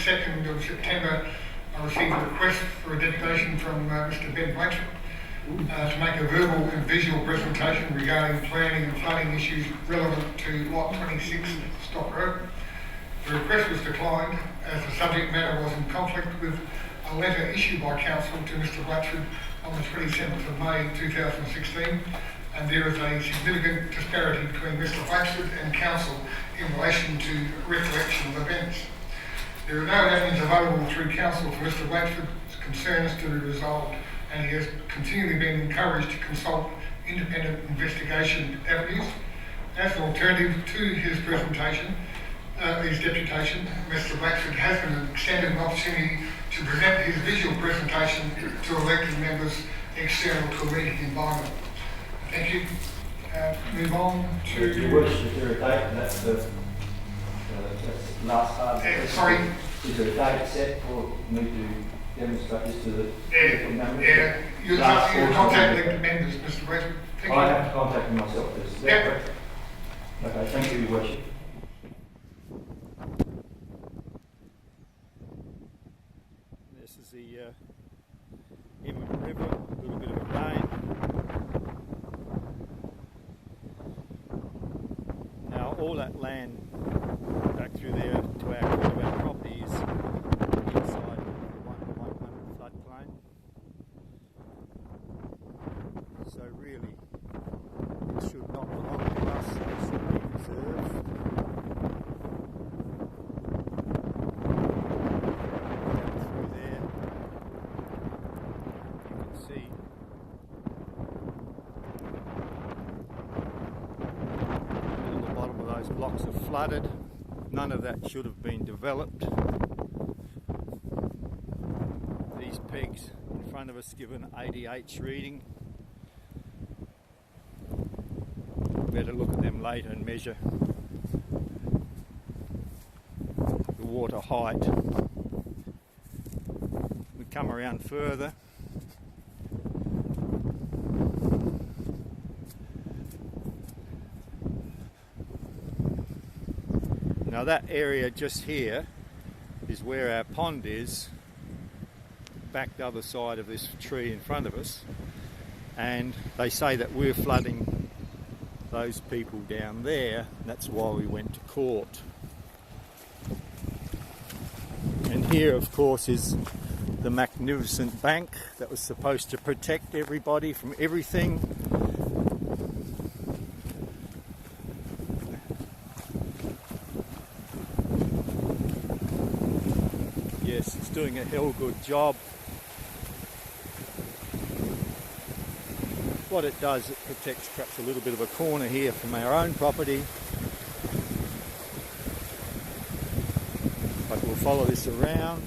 22nd of September, I received a request for a deputation from Mr. Ben Blanchard to make a verbal and visual presentation regarding planning and flooding issues relevant to Lot 26 Stock Road. The request was declined as the subject matter was in conflict with a letter issued by Council to Mr. Blanchard on the 27th of May 2016, and there is a significant disparity between Mr. Blanchard and Council in relation to recollection of events. There are no avenues available through Council for Mr. Blanchard's concerns to be resolved, and he has continually been encouraged to consult independent investigation avenues. As an alternative to his presentation, his deputation, Mr. Blanchard has been extended an opportunity to present his visual presentation to elected members external to a meeting environment. Thank you. Move on to... Your worship, is there a date? That's the last part. Sorry? Is there a date set for me to demonstrate this to the members? Yeah, you'll contact elected members, Mr. Blanchard. Thank you. I have to contact them myself. Is that correct? Okay, thank you, Your worship. This is the inland river, a little bit of a rain. Now all that land back through there to our property is inside the 100 floodplain. So really it should not belong to us, it should be preserved. Blocks are flooded. None of that should have been developed. These pegs in front of us give an 80H reading. Better look at them later and measure the water height. We come around further. Now that area just here is where our pond is, back the other side of this tree in front of us, and they say that we're flooding those people down there, and that's why we went to court. And here of course is the magnificent bank that was supposed to protect everybody from everything. Yes, it's doing a hell good job. What it does, it protects perhaps a little bit of a corner here from our own property. But we'll follow this around.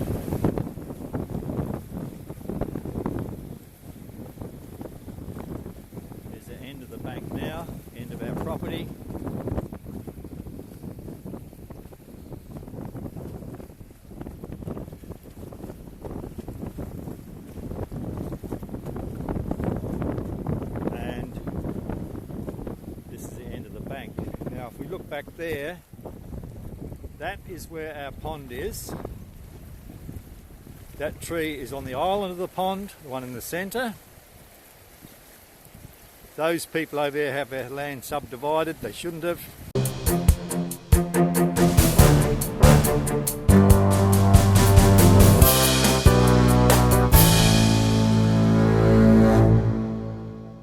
There's the end of the bank now, end of our property. Now if we look back there, that is where our pond is. That tree is on the island of the pond, the one in the centre. Those people over there have their land subdivided, they shouldn't have.